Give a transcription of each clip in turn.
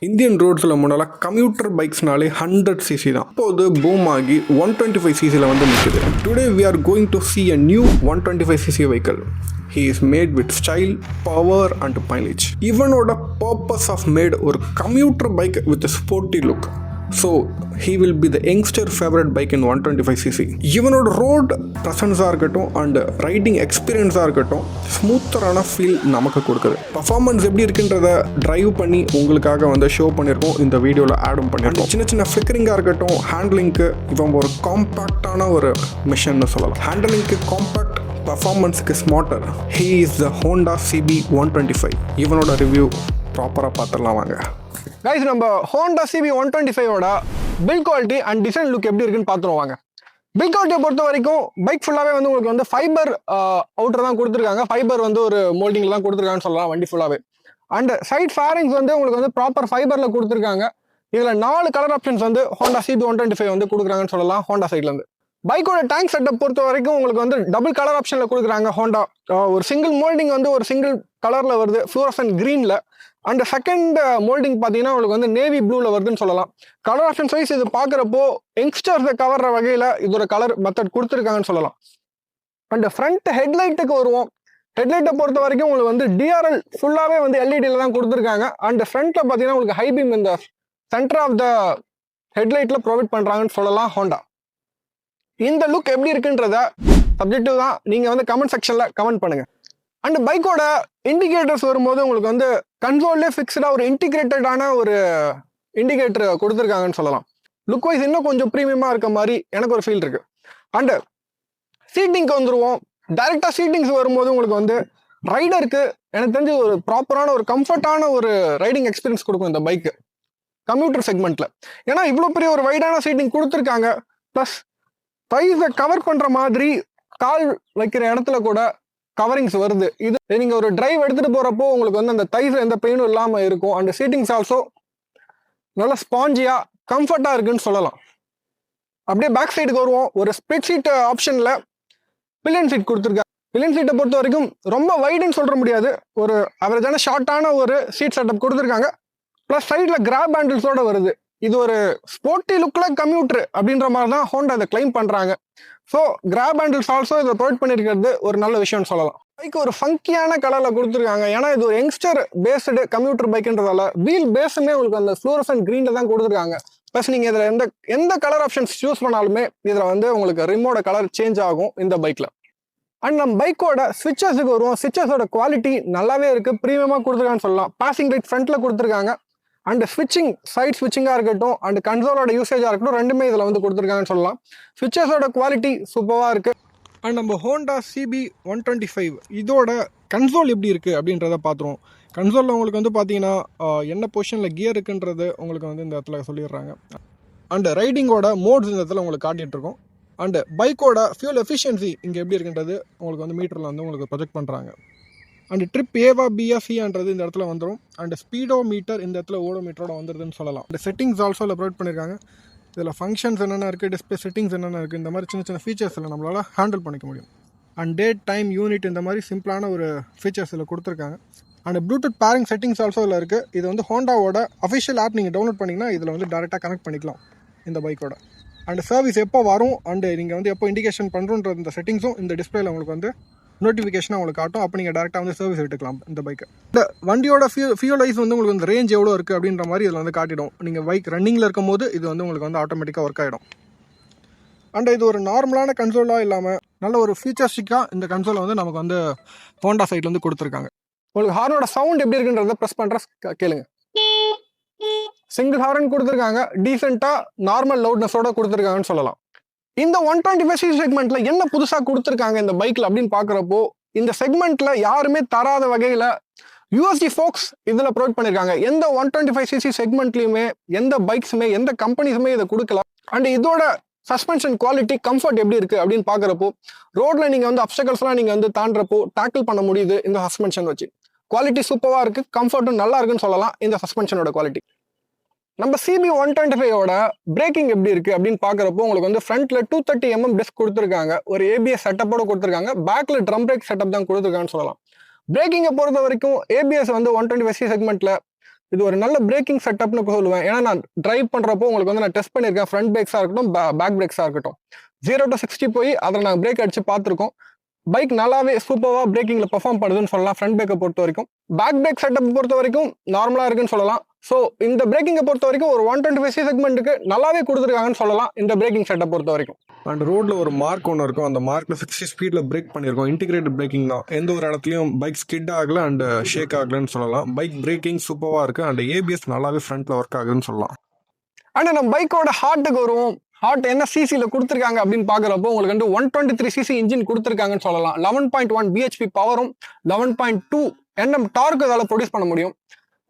Indian ரோட்ஸில் முன்னால் computer பைக்ஸ்னாலே 100cc தான். இப்போது பூம் ஆகி 125ccல வந்து நிற்குது. Today we are going to see a new 125cc vehicle. He is made with style, power and mileage. இவனோட purpose of made ஒரு computer bike with a sporty look. So he will be the youngster favorite bike in 125cc. இவனோட road ப்ரெசன்ஸாக இருக்கட்டும் and riding எக்ஸ்பீரியன்ஸாக இருக்கட்டும் ஸ்மூத்தரான feel நமக்கு கொடுக்குது. Performance எப்படி இருக்குன்றத ட்ரைவ் பண்ணி உங்களுக்காக வந்து ஷோ பண்ணியிருக்கோம், இந்த வீடியோவில் ஆடும் பண்ணியிருக்கோம். சின்ன சின்ன ஃபிக்கரிங்காக இருக்கட்டும், ஹேண்ட்லிங்க்கு இவன் ஒரு காம்பேக்டான ஒரு மிஷின்னு சொல்லலாம். ஹேண்ட்லிங்க்கு காம்பேக்ட், பர்ஃபார்மன்ஸுக்கு smarter. He is the Honda CB 125. இவனோட ரிவ்யூ ப்ராப்பராக பார்த்துடலாம் வாங்க. கைஸ், நம்ம ஹோண்டா சிபி 125ஓட build quality and design look எப்படி இருக்குன்னு பார்த்துருவாங்க. பில்ட் குவாலிட்டியை பொறுத்த வரைக்கும் பைக் ஃபுல்லாகவே வந்து உங்களுக்கு வந்து ஃபைபர் அவுட்டர் தான் கொடுத்துருக்காங்க. ஃபைபர் வந்து ஒரு மோல்டிங்கில் தான் கொடுத்துருக்காங்கன்னு சொல்லலாம் வண்டி ஃபுல்லாகவே. அண்ட் சைட் ஃபேரிங்ஸ் வந்து உங்களுக்கு வந்து ப்ராப்பர் ஃபைபரில் கொடுத்துருக்காங்க. இதில் 4 கலர் ஆப்ஷன்ஸ் வந்து ஹோண்டா சிபி 125 வந்து கொடுக்குறாங்கன்னு சொல்லலாம் ஹோண்டா சைட்லேருந்து. பைக்கோட டேங்க் செட்டப் பொறுத்த வரைக்கும் உங்களுக்கு வந்து டபுள் கலர் ஆப்ஷனில் கொடுக்குறாங்க ஹோண்டா. ஒரு சிங்கிள் மோல்டிங் வந்து ஒரு சிங்கிள் கலரில் வருது, ஃப்ளூரசன்ட் க்ரீனில். அண்ட் செகண்ட் மோல்டிங் பார்த்தீங்கன்னா உங்களுக்கு வந்து நேவி ப்ளூவில் வருதுன்னு சொல்லலாம். கலர் ஆப்ஷன் வைஸ் இது பார்க்குறப்போ யங்ஸ்டர்ஸை கவர்ற வகையில் இதோட கலர் மெத்தட் கொடுத்துருக்காங்கன்னு சொல்லலாம். அண்ட் ஃப்ரண்ட் ஹெட்லைட்டுக்கு வருவோம். ஹெட்லைட்டை பொறுத்த வரைக்கும் உங்களுக்கு வந்து டிஆர்எல் ஃபுல்லாகவே வந்து எல்இடியில் தான் கொடுத்துருக்காங்க. அண்ட் ஃப்ரண்ட்டில் பார்த்தீங்கன்னா உங்களுக்கு ஹை பீம் இந்த சென்டர் ஆஃப் த ஹெட்லைட்டில் ப்ரொவைட் பண்ணுறாங்கன்னு சொல்லலாம் ஹோண்டா. இந்த லுக் எப்படி இருக்குன்றத சப்ஜெக்டிவ் தான், நீங்கள் வந்து கமெண்ட் செக்ஷனில் கமெண்ட் பண்ணுங்கள். அண்ட் பைக்கோட இண்டிகேட்டர்ஸ் வரும்போது உங்களுக்கு வந்து கன்சோல்லே ஃபிக்ஸ்டாக ஒரு இன்டிகிரேட்டடான ஒரு இண்டிகேட்டர் கொடுத்துருக்காங்கன்னு சொல்லலாம். லுக் வைஸ் இன்னும் கொஞ்சம் ப்ரீமியமாக இருக்க மாதிரி எனக்கு ஒரு ஃபீல் இருக்கு. அண்டு சீட்டிங்க்கு வந்துடுவோம். டைரெக்டாக சீட்டிங்ஸ் வரும்போது உங்களுக்கு வந்து ரைடருக்கு எனக்கு தெரிஞ்சு ஒரு ப்ராப்பரான ஒரு கம்ஃபர்டான ஒரு ரைடிங் எக்ஸ்பீரியன்ஸ் கொடுக்கும் இந்த பைக்கு கம்யூட்டர் செக்மெண்ட்டில். ஏன்னா இவ்வளோ பெரிய ஒரு வைடான சீட்டிங் கொடுத்துருக்காங்க. ப்ளஸ் தைஸை கவர் பண்ணுற மாதிரி கால் வைக்கிற இடத்துல கூட கவரிங்ஸ் வருது. இது நீங்கள் ஒரு டிரைவ் எடுத்துகிட்டு போகிறப்போ உங்களுக்கு வந்து அந்த தைஸ் எந்த பெயினும் இல்லாமல் இருக்கும். அண்ட் சீட்டிங்ஸ் ஆல்சோ நல்லா ஸ்பாஞ்சியாக கம்ஃபர்ட்டாக இருக்குன்னு சொல்லலாம். அப்படியே பேக் சைடுக்கு வருவோம். ஒரு ஸ்பிளிட் சீட் ஆப்ஷனில் பில்லியன் சீட் கொடுத்துருக்காங்க. பில்லியன் சீட்டை பொறுத்த வரைக்கும் ரொம்ப வைடுன்னு சொல்ல முடியாது, ஒரு அவரேஜான ஷார்ட்டான ஒரு சீட் செட்டப் கொடுத்துருக்காங்க. ப்ளஸ் சைடில் கிராப் ஹேண்டில்ஸோட வருது. இது ஒரு ஸ்போர்ட்டி லுக்கில் கம்யூட்டர் அப்படின்ற மாதிரி தான் ஹோண்டா இதை கிளைம் பண்ணுறாங்க. ஸோ கிராப் ஹேண்டில்ஸ் ஆல்சோ இதை ப்ரொவைட் பண்ணியிருக்கிறது ஒரு நல்ல விஷயம்னு சொல்லலாம். பைக் ஒரு ஃபங்கியான கலரில் கொடுத்துருக்காங்க. ஏன்னா இது ஒரு யங்ஸ்டர் பேஸ்டு கம்யூட்டர் பைக்குன்றதால வீல் பேஸுமே உங்களுக்கு அந்த ஃப்ளூரசன்ட் க்ரீனில் தான் கொடுத்துருக்காங்க. ப்ளஸ் நீங்கள் இதில் எந்த கலர் ஆப்ஷன்ஸ் சூஸ் பண்ணாலுமே இதில் வந்து உங்களுக்கு ரிமோட கலர் சேஞ்ச் ஆகும் இந்த பைக்கில். அண்ட் நம்ம பைக்கோட ஸ்விட்சஸுக்கு வருவோம். ஸ்விட்சஸோட குவாலிட்டி நல்லாவே இருக்குது, ப்ரீமியமாக கொடுத்துருக்கான்னு சொல்லலாம். பாசிங் லைட் ஃப்ரண்ட்டில் கொடுத்துருக்காங்க. அண்ட் ஸ்விட்சிங், சைட் ஸ்விட்சிங்காக இருக்கட்டும் அண்ட் கன்சோலோட யூசேஜாக இருக்கட்டும், ரெண்டுமே இதில் வந்து கொடுத்துருக்காங்கன்னு சொல்லலாம். ஸ்விட்சஸோட குவாலிட்டி சூப்பராக இருக்குது. அண்ட் நம்ம ஹோண்டா சிபி 125 இதோட கன்சோல் எப்படி இருக்குது அப்படின்றத பார்த்துருவோம். கன்சோலில் உங்களுக்கு வந்து பார்த்தீங்கன்னா என்ன பொசிஷனில் கியர் இருக்குன்றது உங்களுக்கு வந்து இந்த இடத்துல சொல்லிடுறாங்க. அண்ட் ரைடிங்கோட மோட்ஸ் இந்த இடத்துல உங்களுக்கு காட்டிகிட்ருக்கோம். அண்டு பைக்கோட ஃபியூல் எஃபிஷியன்சி இங்கே எப்படி இருக்குன்றது உங்களுக்கு வந்து மீட்டரில் வந்து உங்களுக்கு ப்ரொஜெக்ட் பண்ணுறாங்க. அண்ட் ட்ரிப் ஏவா பியா சின்றது இந்த இடத்துல வந்துடும். அண்ட் ஸ்பீடோ மீட்டர் இந்த இடத்துல ஓடோ மீட்டரோட வந்துடுதுன்னு சொல்லலாம். அந்த செட்டிங்ஸ் ஆல்சோ ப்ரொவைட் பண்ணியிருக்காங்க. இதில் ஃபங்க்ஷன்ஸ் என்னென்ன இருக்குது, டிஸ்பிளே செட்டிங்ஸ் என்னென்ன இருக்குது, இந்த மாதிரி சின்ன சின்ன ஃபீச்சர்ஸில் நம்மளால் ஹேண்டில் பண்ணிக்க முடியும். அண்ட் டேட், டைம், யூனிட் இந்த மாதிரி சிம்பிளான ஒரு ஃபீச்சர்ஸ் இதில் கொடுத்துருக்காங்க. And bluetooth pairing settings also இதில் இருக்குது. இது வந்து ஹோண்டாவோட அஃபிஷியல் ஆப் நீங்கள் டவுன்லோட் பண்ணிங்கன்னா இதில் வந்து டேரெக்டாக கனெக்ட் பண்ணிக்கலாம் இந்த பைக்கோட. அண்ட் சர்வீஸ் எப்போ வரும் அண்டு நீங்கள் வந்து எப்போ இண்டிகேஷன் பண்ணுறோன்ற இந்த செட்டிங்ஸும் இந்த டிஸ்பிளேல உங்களுக்கு வந்து நோட்டிஃபிகேஷனாக உங்களுக்கு காட்டும். அப்போ நீங்கள் டேரெக்டாக வந்து சர்வீஸ் எடுத்துக்கலாம் இந்த பைக்கை. இந்த வண்டியோட ஃபியூல் லைஃப் வந்து உங்களுக்கு வந்து ரேஞ்ச் எவ்வளோ இருக்குது அப்படின்ற மாதிரி இதில் வந்து காட்டிடும். நீங்கள் பைக் ரன்னிங்கில் இருக்கும் போது இது வந்து உங்களுக்கு வந்து ஆட்டோமேட்டிக்காக ஒர்க் ஆகிடும். அண்ட் இது ஒரு நார்மலான கன்சோலாக இல்லாமல் நல்ல ஒரு ஃபீச்சர்ஸ்டிக்காக இந்த கன்சோலை வந்து நமக்கு வந்து ஹோண்டா சைட்ல வந்து கொடுத்துருக்காங்க. உங்களுக்கு ஹார்னோட சவுண்ட் எப்படி இருக்குன்றத ப்ரெஸ் பண்ணுற கேளுங்க. சிங்கிள் ஹார்ன் கொடுத்துருக்காங்க, டீசெண்டாக நார்மல் லவுட்னஸோட கொடுத்துருக்காங்கன்னு சொல்லலாம். இந்த 125cc செக்மெண்ட்ல என்ன புதுசாக கொடுத்துருக்காங்க இந்த பைக்கில் அப்படின்னு பார்க்குறப்போ, இந்த செக்மெண்ட்ல யாருமே தராத வகையில் யூஎஸ்டி ஃபோக்ஸ் இதில் ப்ரொவைட் பண்ணியிருக்காங்க. எந்த 125cc செக்மெண்ட்லையுமே எந்த பைக்ஸுமே எந்த கம்பெனிஸுமே இதை கொடுக்கல. அண்ட் இதோட சஸ்பென்ஷன் குவாலிட்டி, கம்ஃபர்ட் எப்படி இருக்குது அப்படின்னு பார்க்குறப்போ, ரோட்டில் நீங்கள் வந்து அப்டக்கல்ஸ்லாம் நீங்கள் வந்து தாண்டுறப்போ டேக்கிள் பண்ண முடியுது இந்த சஸ்பென்ஷன் வச்சு. குவாலிட்டி சூப்பராக இருக்குது, கம்ஃபர்ட்டும் நல்லா இருக்குன்னு சொல்லலாம் இந்த சஸ்பென்ஷனோட குவாலிட்டி. நம்ம சிபி 125ஓட பிரேக்கிங் எப்படி இருக்குது அப்படின்னு பார்க்குறப்போ உங்களுக்கு வந்து ஃப்ரண்ட்டில் 230mm டிஸ்க் கொடுத்துருக்காங்க, ஒரு ஏபிஎஸ் செட்டப்போட கொடுத்துருக்காங்க. பேக்கில் ட்ரம் பிரேக் செட்டப் தான் கொடுத்துருக்காங்கன்னு சொல்லலாம். பிரேக்கிங்கை பொறுத்த வரைக்கும் ஏபிஎஸ் வந்து 125cc செக்மெண்ட்டில் இது ஒரு நல்ல பிரேக்கிங் செட்டப்னு சொல்லுவேன். ஏன்னா நான் டிரைவ் பண்ணுறப்போ உங்களுக்கு வந்து நான் டெஸ்ட் பண்ணியிருக்கேன். ஃப்ரண்ட் பிரேக்ஸாக இருக்கட்டும், பேக் பிரேக்ஸாக இருக்கட்டும். 0 to 60 போய் அதில் நாங்கள் பிரேக் அடிச்சு பார்த்துருக்கோம். பைக் நல்லாவே சூப்பராக பிரேக்கிங்கில் பெர்ஃபார்ம் பண்ணுதுன்னு சொல்லலாம். ஃப்ரண்ட் பிரேக்கை பொறுத்த வரைக்கும், பேக் பிரேக் செட்டப் பொறுத்த வரைக்கும் நார்மலாக இருக்குன்னு சொல்லலாம். ஸோ இந்த பிரேக்கிங்கை பொறுத்த வரைக்கும் ஒரு 125cc செக்மெண்ட்டுக்கு நல்லாவே கொடுத்துருக்காங்கன்னு சொல்லலாம் இந்த பிரேக்கிங் செட்டப் பொறுத்த வரைக்கும். அண்ட் ரோட்டில் ஒரு மார்க் ஒன்று இருக்கும், அந்த மார்க்கில் 60 ஸ்பீடில் பிரேக் பண்ணியிருக்கோம். இன்டிகிரேட்டட் பிரேக்கிங் தான், எந்த ஒரு இடத்துலையும் பைக் ஸ்கிட் ஆகலை அண்ட் ஷேக் ஆகலைன்னு சொல்லலாம். பைக் பிரேக்கிங் சூப்பராக இருக்குது அண்ட் ஏபிஎஸ் நல்லாவே ஃப்ரண்ட்டில் ஒர்க் ஆகுதுன்னு சொல்லலாம். ஆனால் நம்ம பைக்கோட ஹார்ட்டுக்கு வருவோம். ஹார்ட் என்ன சிசியில் கொடுத்துருக்காங்க அப்படின்னு பார்க்குறப்போ உங்களுக்கு வந்து 123cc இன்ஜின் கொடுத்துருக்காங்கன்னு சொல்லலாம். 11.1 பிஹெச்பி பவரும் 11.2 Nm டார்க் இதால் ப்ரொடியூஸ் பண்ண முடியும்.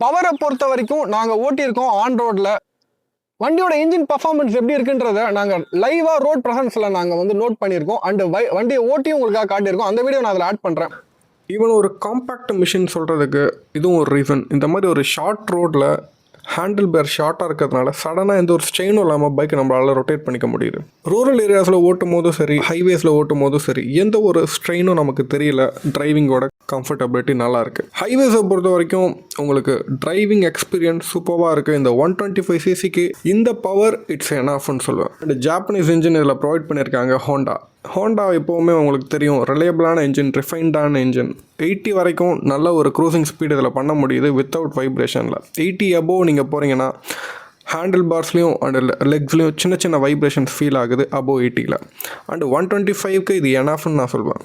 பவரை பொறுத்த வரைக்கும் நாங்கள் ஓட்டியிருக்கோம் ஆன் ரோடில். வண்டியோட இன்ஜின் பர்ஃபார்மன்ஸ் எப்படி இருக்குன்றத நாங்கள் லைவாக ரோட் ப்ரெசன்ஸில் நாங்கள் வந்து நோட் பண்ணியிருக்கோம். அண்ட் வண்டியை ஓட்டியும் உங்களுக்காக காட்டியிருக்கோம். அந்த வீடியோ நான் அதில் ஆட் பண்ணுறேன். ஈவன் ஒரு காம்பேக்ட் மிஷின் சொல்கிறதுக்கு இதுவும் ஒரு ரீசன். இந்த மாதிரி ஒரு ஷார்ட் ரோட்டில் ஹேண்டில் பேர் ஷார்ட்டாக இருக்கிறதுனால சடனாக எந்த ஒரு ஸ்ட்ரெயினும் இல்லாமல் பைக்கை நம்மளால் ரொட்டேட் பண்ணிக்க முடியுது. ரூரல் ஏரியாஸில் ஓட்டும் போதும் சரி, ஹைவேஸில் ஓட்டும் போதும் சரி, எந்த ஒரு ஸ்ட்ரெயினும் நமக்கு தெரியல. டிரைவிங்கோட கம்ஃபர்டபிலிட்டி நல்லா இருக்குது. ஹைவேஸை பொறுத்த வரைக்கும் உங்களுக்கு டிரைவிங் எக்ஸ்பீரியன்ஸ் சூப்பராக இருக்குது. இந்த 125cc இந்த பவர் இட்ஸ் எனாஃப்னு சொல்லுவேன். இந்த ஜாப்பனீஸ் இன்ஜின் இதில் ப்ரொவைட் பண்ணியிருக்காங்க ஹோண்டா எப்போவுமே உங்களுக்கு தெரியும், ரிலையபிளான இன்ஜின், ரிஃபைன்டான இன்ஜின். 80 வரைக்கும் நல்ல ஒரு க்ரூசிங் ஸ்பீட் இதில் பண்ண முடியுது வித்தவுட் வைப்ரேஷனில். 80 above நீங்கள் போகிறீங்கன்னா ஹேண்டில் பார்ஸ்லையும் அண்ட் லெக்ஸ்லையும் சின்ன சின்ன வைப்ரேஷன்ஸ் ஃபீல் ஆகுது above 80ல். அண்ட் 125க்கு இது எனாஃப்னு நான் சொல்லுவேன்.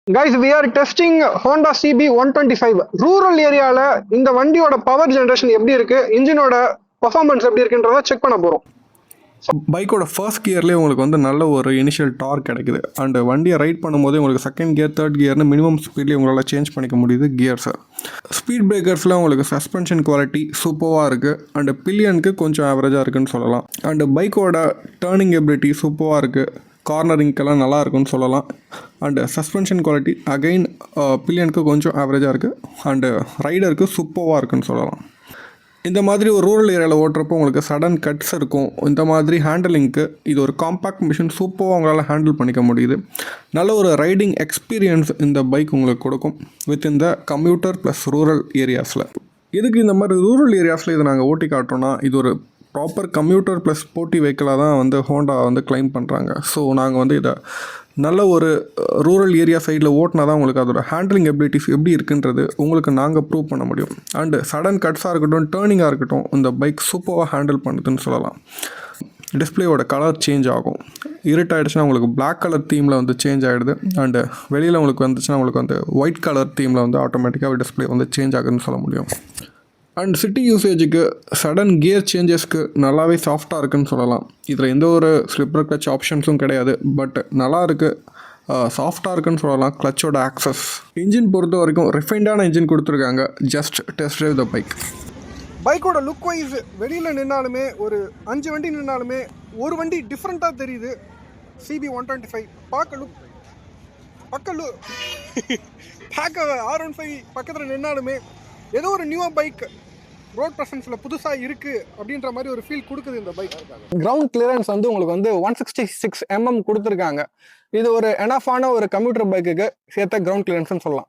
Guys, we are testing Honda CB 125. Rural ஏரியாவில் இந்த வண்டியோட பவர் ஜென்ரேஷன் எப்படி இருக்கு, இன்ஜினோட பர்ஃபார்மன்ஸ் எப்படி இருக்குன்றத செக் பண்ண போகிறோம். பைக்கோட ஃபர்ஸ்ட் கியர்லேயே உங்களுக்கு வந்து நல்ல ஒரு இனிஷியல் டார்க் கிடைக்குது. அண்ட் வண்டியை ரைட் பண்ணும்போது உங்களுக்கு செகண்ட் கியர், தேர்ட் கியர்னு மினிமம் ஸ்பீட்லேயே உங்களால் சேஞ்ச் பண்ணிக்க முடியுது கியர்ஸை. ஸ்பீட் பிரேக்கர்ஸில் உங்களுக்கு சஸ்பென்ஷன் குவாலிட்டி சூப்பராக இருக்குது. அண்டு பில்லியனுக்கு கொஞ்சம் ஆவரேஜாக இருக்குதுன்னு சொல்லலாம். அண்டு பைக்கோட டேர்னிங் எபிலிட்டி சூப்பராக இருக்குது. கார்னரிங்கெல்லாம் நல்லா இருக்குன்னு சொல்லலாம். அண்டு சஸ்பென்ஷன் குவாலிட்டி அகைன் பில்லியனுக்கு கொஞ்சம் ஆவரேஜாக இருக்குது. அண்டு ரைடருக்கு சூப்பராக இருக்குன்னு சொல்லலாம். இந்த மாதிரி ஒரு ரூரல் ஏரியாவில் ஓட்டுறப்போ உங்களுக்கு சடன் கட்ஸ் இருக்கும். இந்த மாதிரி ஹேண்டலிங்க்கு இது ஒரு காம்பேக்ட் மிஷின் சூப்பராக உங்களால் ஹேண்டில் பண்ணிக்க முடியுது. நல்ல ஒரு ரைடிங் எக்ஸ்பீரியன்ஸ் இந்த பைக் உங்களுக்கு கொடுக்கும் வித் இந்த கம்யூட்டர் ப்ளஸ் ரூரல் ஏரியாஸில். இதுக்கு இந்த மாதிரி ரூரல் ஏரியாஸில் இதை நாங்கள் ஓட்டி காட்டுறோன்னா இது ஒரு ப்ராப்பர் கம்யூட்டர் ப்ளஸ் ஸ்போர்ட்டி வெஹிக்கிளாக தான் வந்து ஹோண்டா வந்து கிளைம் பண்ணுறாங்க. ஸோ நாங்கள் வந்து இதை நல்ல ஒரு ரூரல் ஏரியா சைடில் ஓட்டினா தான் உங்களுக்கு அதோட ஹேண்ட்லிங் எபிலிட்டிஸ் எப்படி இருக்குன்றது உங்களுக்கு நாங்கள் ப்ரூவ் பண்ண முடியும். அண்டு சடன் கட்ஸாக இருக்கட்டும், டேர்னிங்காக இருக்கட்டும், இந்த பைக் சூப்பராக ஹேண்டில் பண்ணுதுன்னு சொல்லலாம். டிஸ்பிளேயோட கலர் சேஞ்ச் ஆகும். இருட் ஆகிடுச்சுன்னா உங்களுக்கு பிளாக் கலர் தீமில் வந்து சேஞ்ச் ஆகிடுது. அண்டு வெளியில் உங்களுக்கு வந்துச்சுன்னா உங்களுக்கு வந்து ஒயிட் கலர் தீமில் வந்து ஆட்டோமேட்டிக்காக டிஸ்பிளே வந்து சேஞ்ச் ஆகுதுன்னு சொல்ல முடியும். அண்ட் சிட்டி யூசேஜுக்கு சடன் கியர் சேஞ்சஸ்க்கு நல்லாவே சாஃப்டாக இருக்குதுன்னு சொல்லலாம். இதில் எந்த ஒரு ஸ்லிப்பர் கிளச் ஆப்ஷன்ஸும் கிடையாது. பட் நல்லா இருக்குது, சாஃப்டாக இருக்குன்னு சொல்லலாம். கிளச்சோட ஆக்சஸ், இன்ஜின் பொறுத்த வரைக்கும் ரிஃபைண்டான இன்ஜின் கொடுத்துருக்காங்க. ஜஸ்ட் டெஸ்ட் ட்ரைவ் த பைக். பைக்கோட லுக் வைஸ் வெளியில் நின்னாலுமே ஒரு 5 வண்டி நின்னாலுமே ஒரு வண்டி டிஃப்ரெண்ட்டாக தெரியுது. CB 125 பார்க்க R15 பக்கத்தில் நின்னாலுமே ஏதோ ஒரு நியூவாக பைக் ரோட் ப்ரெசன்ஸில் புதுசாக இருக்குது அப்படின்ற மாதிரி ஒரு ஃபீல் கொடுக்குது இந்த பைக். கிரவுண்ட் கிளியரன்ஸ் வந்து உங்களுக்கு வந்து 166 mm கொடுத்துருக்காங்க. இது ஒரு எனஃபான ஒரு கம்ப்யூட்டர் பைக்குக்கு சேர்த்த கிரவுண்ட் கிளியரன்ஸ்னு சொல்லலாம்.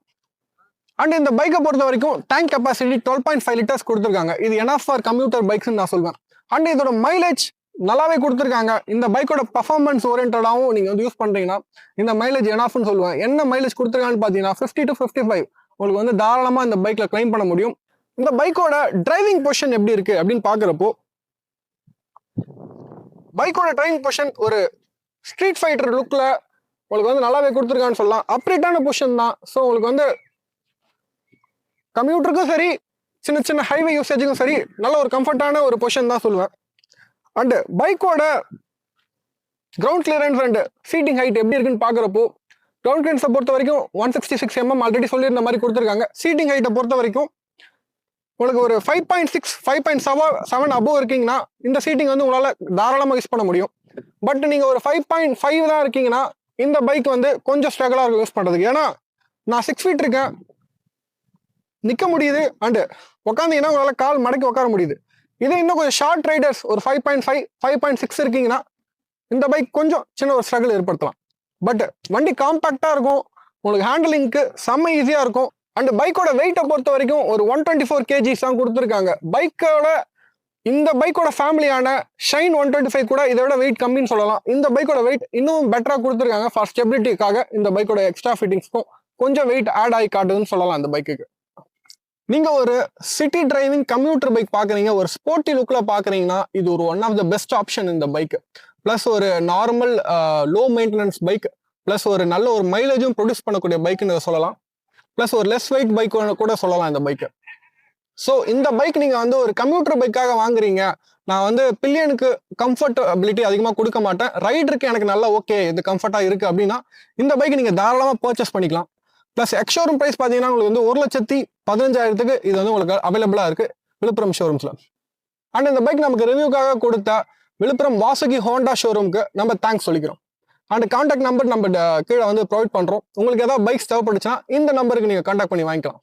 அண்ட் இந்த பைக்கை பொறுத்த வரைக்கும் டேங்க் கெப்பாசிட்டி 12.5 liters கொடுத்துருக்காங்க. இது எனஃப் ஃபார் கம்ப்யூட்டர் பைக்ஸ்ன்னு நான் சொல்வேன். அண்ட் இதோட மைலேஜ் நல்லாவே கொடுத்துருக்காங்க. இந்த பைக்கோட பர்ஃபார்மன்ஸ் ஓரியன்டாகவும் நீங்கள் வந்து யூஸ் பண்ணுறீங்கன்னா இந்த மைலேஜ் எனஃப்னு சொல்லுவேன். என்ன மைலேஜ் கொடுத்துருக்கான்னு பார்த்தீங்கன்னா 50 to 55 உங்களுக்கு வந்து தாராளமாக இந்த பைக்கில் கிளைம் பண்ண முடியும். இந்த பைக்கோட டிரைவிங் பொசிஷன் எப்படி இருக்கு அப்படின்னு பார்க்குறப்போ பைக்கோட டிரைவிங் பொசிஷன் ஒரு ஸ்ட்ரீட் ஃபைட்டர் லுக்கில் உங்களுக்கு வந்து நல்லாவே கொடுத்துருக்கான்னு சொல்லலாம். அப்ரேட்டான பொசிஷன் தான். ஸோ உங்களுக்கு வந்து கம்ப்யூட்டருக்கும் சரி, சின்ன சின்ன ஹைவே யூசேஜுக்கும் சரி, நல்ல ஒரு கம்ஃபர்டான ஒரு பொசிஷன் தான் சொல்லுவேன். அண்டு பைக்கோட ground clearance and seating height எப்படி இருக்குன்னு பார்க்குறப்போ கிரவுண்ட் கிளியரன்ஸை பொறுத்த வரைக்கும் 166 mm ஆல்ரெடி சொல்லியிருந்த மாதிரி கொடுத்துருக்காங்க. சீட்டிங் ஹைட்டை பொறுத்த வரைக்கும் உங்களுக்கு ஒரு 5.6 5.7 above இருக்கீங்கன்னா இந்த சீட்டிங் வந்து உங்களால் தாராளமாக யூஸ் பண்ண முடியும். பட் நீங்கள் ஒரு 5.5 தான் இருக்கீங்கன்னா இந்த பைக் வந்து கொஞ்சம் ஸ்ட்ரகிளாக இருக்கும் யூஸ் பண்ணுறதுக்கு. ஏன்னா நான் 6 feet இருக்கேன், நிற்க முடியுது. அண்டு உட்காந்தீங்கன்னா உங்களால் கால் மடக்கி உட்கார முடியுது. இதே இன்னும் கொஞ்சம் ஷார்ட் ரைடர்ஸ் ஒரு 5.5 5.6 இருக்கீங்கன்னா இந்த பைக் கொஞ்சம் சின்ன ஒரு ஸ்ட்ரகிள் ஏற்படுத்தலாம். பட் வண்டி காம்பேக்டாக இருக்கும், உங்களுக்கு ஹேண்டலிங்க்கு செம்ம ஈஸியாக இருக்கும். அண்ட் பைக்கோட வெயிட்டை பொறுத்த வரைக்கும் ஒரு 124 kgs தான் கொடுத்துருக்காங்க. இந்த பைக்கோட ஃபேமிலியான ஷைன் 125 கூட இதை விட வெயிட் கம்மின்னு சொல்லலாம். இந்த பைக்கோட வெயிட் இன்னும் பெட்டராக கொடுத்துருக்காங்க. ஃபார் ஸ்டெபிலிட்டிக்காக இந்த பைக்கோட எக்ஸ்ட்ரா ஃபிட்டிங்ஸ்க்கும் கொஞ்சம் வெயிட் ஆட் ஆகி காட்டுதுன்னு சொல்லலாம் இந்த பைக்குக்கு. நீங்க ஒரு சிட்டி டிரைவிங் கம்யூட்டர் பைக் பாக்குறீங்க, ஒரு ஸ்போர்ட்டி லுக்ல பாக்குறீங்கன்னா இது ஒரு one of the best option இந்த பைக். பிளஸ் ஒரு normal low maintenance bike, plus ஒரு நல்ல ஒரு மைலேஜும் ப்ரொடியூஸ் பண்ணக்கூடிய பைக்குன்னு சொல்லலாம். பிளஸ் ஒரு லெஸ் வெயிட் பைக் கூட சொல்லலாம் இந்த பைக்கு. ஸோ இந்த பைக் நீங்க வந்து ஒரு கம்யூட்டர் பைக்காக வாங்குறீங்க, நான் வந்து பில்லியனுக்கு கம்ஃபர்டபிலிட்டி அதிகமாக கொடுக்க மாட்டேன், ரைடருக்கு எனக்கு நல்லா ஓகே இது கம்ஃபர்ட்டா இருக்கு அப்படின்னா இந்த பைக் நீங்க தாராளமாக பர்ச்சேஸ் பண்ணிக்கலாம். பிளஸ் எக்ஸ்ஷோரூம் ப்ரைஸ் பார்த்தீங்கன்னா உங்களுக்கு வந்து 1,15,000 இது வந்து உங்களுக்கு அவைலபிளா இருக்கு விழுப்புரம் ஷோரூம்ஸ்ல. அண்ட் இந்த பைக் நமக்கு ரிவ்யூக்காக கொடுத்த விழுப்புரம் வாசுகி ஹோண்டா ஷோரூமுக்கு நம்ம தேங்க்ஸ் சொல்லிக்கிறோம். அண்ட் கான்டாக்ட் நம்பர் நம்ம கீழே வந்து ப்ரொவைட் பண்றோம். உங்களுக்கு ஏதாவது பைக்ஸ் தேவைப்பட்டுச்சுன்னா இந்த நம்பருக்கு நீங்க கான்டாக்ட் பண்ணி வாங்கிக்கலாம்.